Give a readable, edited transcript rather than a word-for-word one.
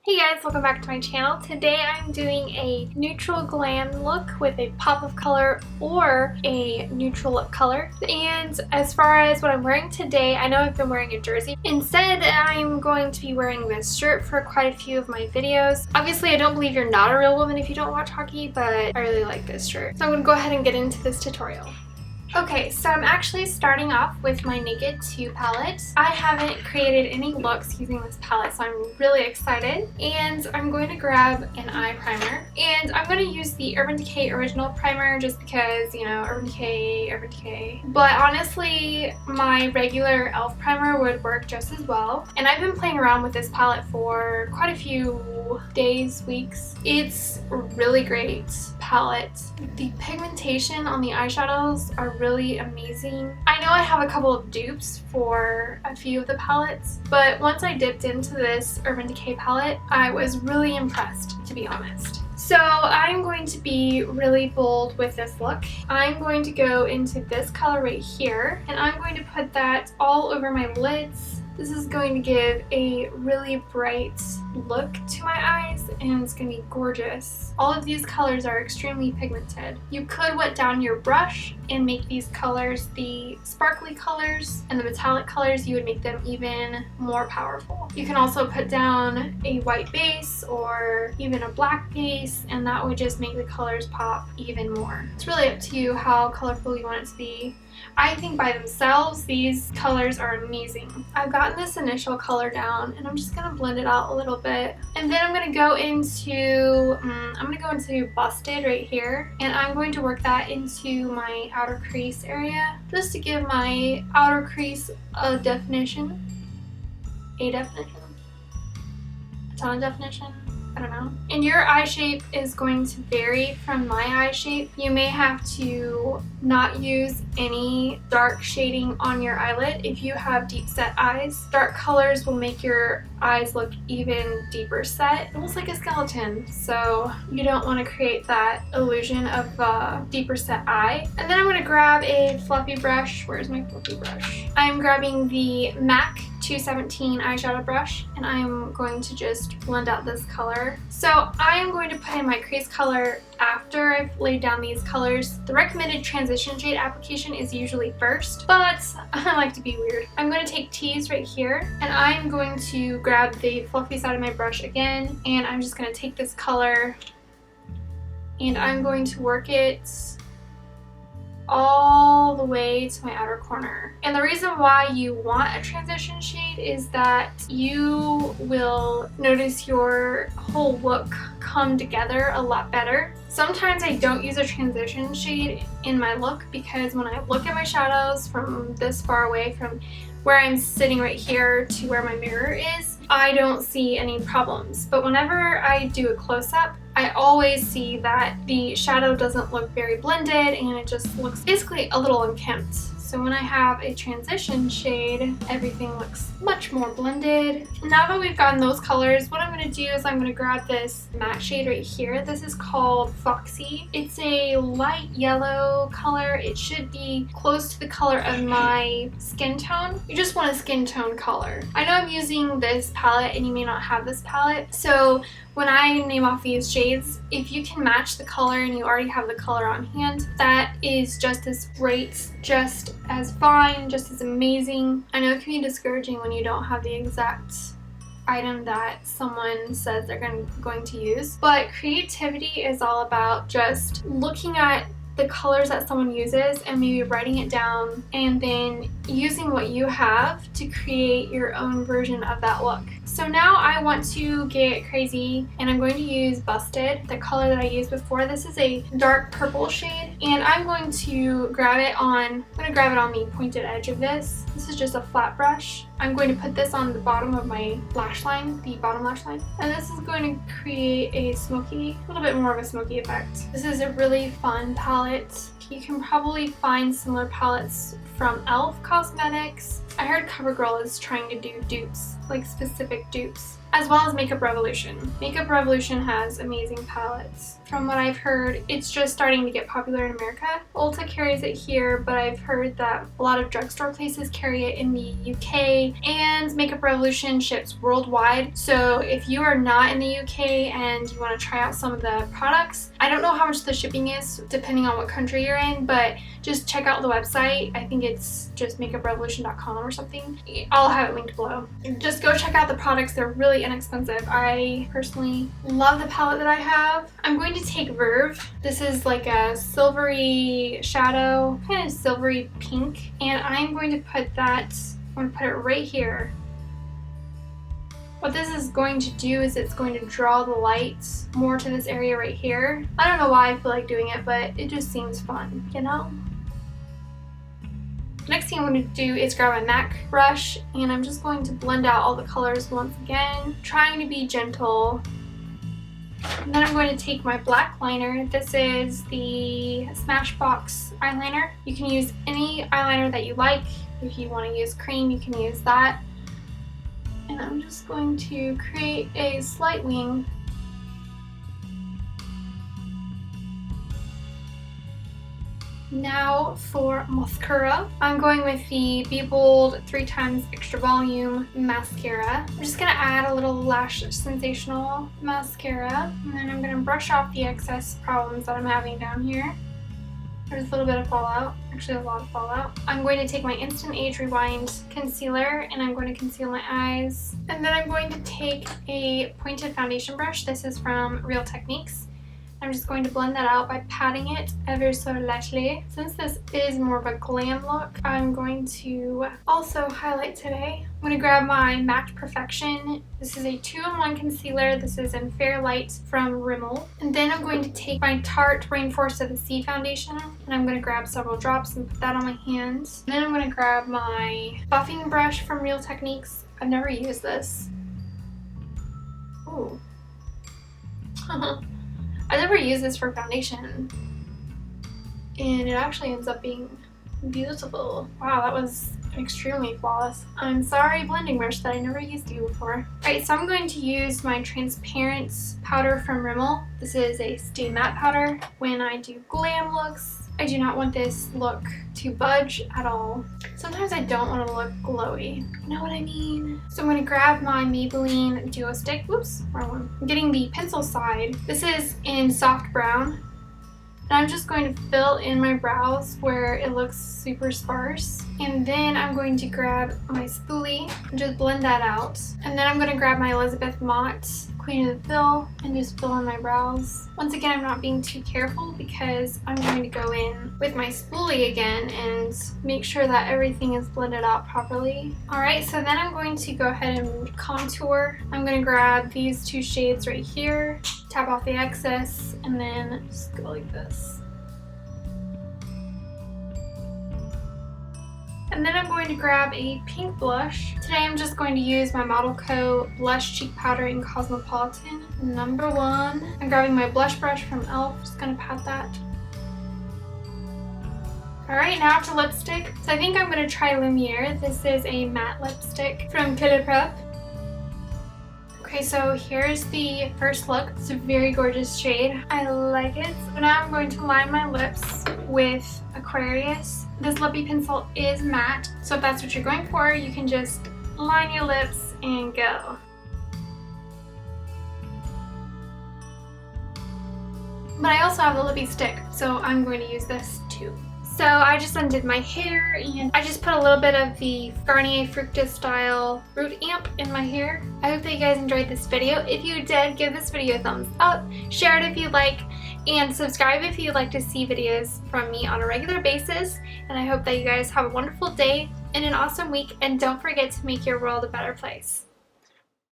Hey guys, welcome back to my channel. Today I'm doing a neutral glam look with a pop of color or a neutral lip color. And as far as what I'm wearing today, I know I've been wearing a jersey. Instead, I'm going to be wearing this shirt for quite a few of my videos. Obviously, I don't believe you're not a real woman if you don't watch hockey, but I really like this shirt. So I'm going to go ahead and get into this tutorial. Okay, so I'm actually starting off with my Naked 2 palette. I haven't created any looks using this palette, so I'm really excited. And I'm going to grab an eye primer. And I'm going to use the Urban Decay Original Primer just because, you know, Urban Decay. But honestly, my regular e.l.f. primer would work just as well. And I've been playing around with this palette for quite a few days, weeks. It's a really great palette. The pigmentation on the eyeshadows are really amazing. I know I have a couple of dupes for a few of the palettes, but once I dipped into this Urban Decay palette, I was really impressed, to be honest. So I'm going to be really bold with this look. I'm going to go into this color right here, and I'm going to put that all over my lids. This is going to give a really bright look to my eyes, and it's going to be gorgeous. All of these colors are extremely pigmented. You could wet down your brush and make these colors the sparkly colors, and the metallic colors, you would make them even more powerful. You can also put down a white base or even a black base, and that would just make the colors pop even more. It's really up to you how colorful you want it to be. I think by themselves, these colors are amazing. I've gotten this initial color down, and I'm just going to blend it out a little bit. And then I'm going to go into, Busted right here, and I'm going to work that into my outer crease area, just to give my outer crease a definition. A ton of definition. I don't know. And your eye shape is going to vary from my eye shape. You may have to not use any dark shading on your eyelid if you have deep set eyes. Dark colors will make your eyes look even deeper set, almost like a skeleton. So you don't want to create that illusion of a deeper set eye. And then I'm going to grab a fluffy brush. Where's my fluffy brush? I'm grabbing the MAC 217 eyeshadow brush, and I'm going to just blend out this color. So I am going to put in my crease color after I've laid down these colors. The recommended transition shade application is usually first, but I like to be weird. I'm going to take T's right here, and I'm going to grab the fluffy side of my brush again, and I'm just going to take this color and I'm going to work it all the way to my outer corner. And the reason why you want a transition shade is that you will notice your whole look come together a lot better. Sometimes I don't use a transition shade in my look because when I look at my shadows from this far away from where I'm sitting right here to where my mirror is, I don't see any problems. But whenever I do a close-up, I always see that the shadow doesn't look very blended and it just looks basically a little unkempt. So when I have a transition shade, everything looks much more blended. Now that we've gotten those colors, what I'm going to do is I'm going to grab this matte shade right here. This is called Foxy. It's a light yellow color. It should be close to the color of my skin tone. You just want a skin tone color. I know I'm using this palette and you may not have this palette. So when I name off these shades, if you can match the color and you already have the color on hand, that is just as great, just as fine, just as amazing. I know it can be discouraging when you don't have the exact item that someone says they're going to use, but creativity is all about just looking at the colors that someone uses and maybe writing it down and then using what you have to create your own version of that look. So now I want to get crazy and I'm going to use Busted, the color that I used before. This is a dark purple shade, and I'm going to grab it on the pointed edge of this. This is just a flat brush. I'm going to put this on the bottom of my lash line, the bottom lash line, and this is going to create a little bit more of a smoky effect. This is a really fun palette. You can probably find similar palettes from e.l.f. Cosmetics. I heard CoverGirl is trying to do dupes, like specific dupes. as well as Makeup Revolution. Makeup Revolution has amazing palettes. From what I've heard, it's just starting to get popular in America. Ulta carries it here, but I've heard that a lot of drugstore places carry it in the UK, and Makeup Revolution ships worldwide. So if you are not in the UK and you want to try out some of the products, I don't know how much the shipping is depending on what country you're in, but just check out the website. I think it's just makeuprevolution.com or something. I'll have it linked below. Just go check out the products. They're really inexpensive. I personally love the palette that I have. I'm going to take Verve. This is like a silvery shadow, kind of silvery pink, and I'm going to put it right here. What this is going to do is it's going to draw the light more to this area right here. I don't know why I feel like doing it, but it just seems fun, you know? Next thing I'm going to do is grab my MAC brush, and I'm just going to blend out all the colors once again, trying to be gentle. And then I'm going to take my black liner. This is the Smashbox eyeliner. You can use any eyeliner that you like. If you want to use cream, you can use that. And I'm just going to create a slight wing. Now for mascara, I'm going with the Be Bold 3x Extra Volume Mascara. I'm just going to add a little Lash Sensational mascara, and then I'm going to brush off the excess problems that I'm having down here. There's a little bit of fallout, actually a lot of fallout. I'm going to take my Instant Age Rewind concealer, and I'm going to conceal my eyes. And then I'm going to take a pointed foundation brush. This is from Real Techniques. I'm just going to blend that out by patting it ever so lightly. Since this is more of a glam look, I'm going to also highlight today. I'm going to grab my MAC Perfection. This is a 2-in-1 concealer. This is in Fair Light from Rimmel. And then I'm going to take my Tarte Rainforest of the Sea foundation, and I'm going to grab several drops and put that on my hands. And then I'm going to grab my buffing brush from Real Techniques. I've never used this. Ooh. I never use this for foundation, and it actually ends up being beautiful. Wow, that was extremely flawless. I'm sorry, blending brush, that I never used you before. Alright, so I'm going to use my transparent powder from Rimmel. This is a Stay Matte powder. When I do glam looks, I do not want this look to budge at all. Sometimes I don't want to look glowy. You know what I mean? So I'm going to grab my Maybelline Duo Stick. Whoops, wrong one. I'm getting the pencil side. This is in soft brown. And I'm just going to fill in my brows where it looks super sparse. And then I'm going to grab my spoolie and just blend that out. And then I'm going to grab my Elizabeth Mott Queen of the Fill and just fill in my brows. Once again, I'm not being too careful because I'm going to go in with my spoolie again and make sure that everything is blended out properly. Alright, so then I'm going to go ahead and contour. I'm going to grab these 2 shades right here, tap off the excess, and then just go like this. And then I'm going to grab a pink blush. Today I'm just going to use my Model Co. Blush Cheek Powder in Cosmopolitan number 1. I'm grabbing my blush brush from e.l.f. Just going to pat that. Alright, now for lipstick. So I think I'm going to try Lumière. This is a matte lipstick from Colourpop. Okay, so here's the first look. It's a very gorgeous shade. I like it. So now I'm going to line my lips with Aquarius. This Lippie pencil is matte, so if that's what you're going for, you can just line your lips and go. But I also have the Lippie stick, so I'm going to use this too. So I just undid my hair, and I just put a little bit of the Garnier Fructis style root amp in my hair. I hope that you guys enjoyed this video. If you did, give this video a thumbs up, share it if you like, and subscribe if you'd like to see videos from me on a regular basis. And I hope that you guys have a wonderful day and an awesome week, and don't forget to make your world a better place.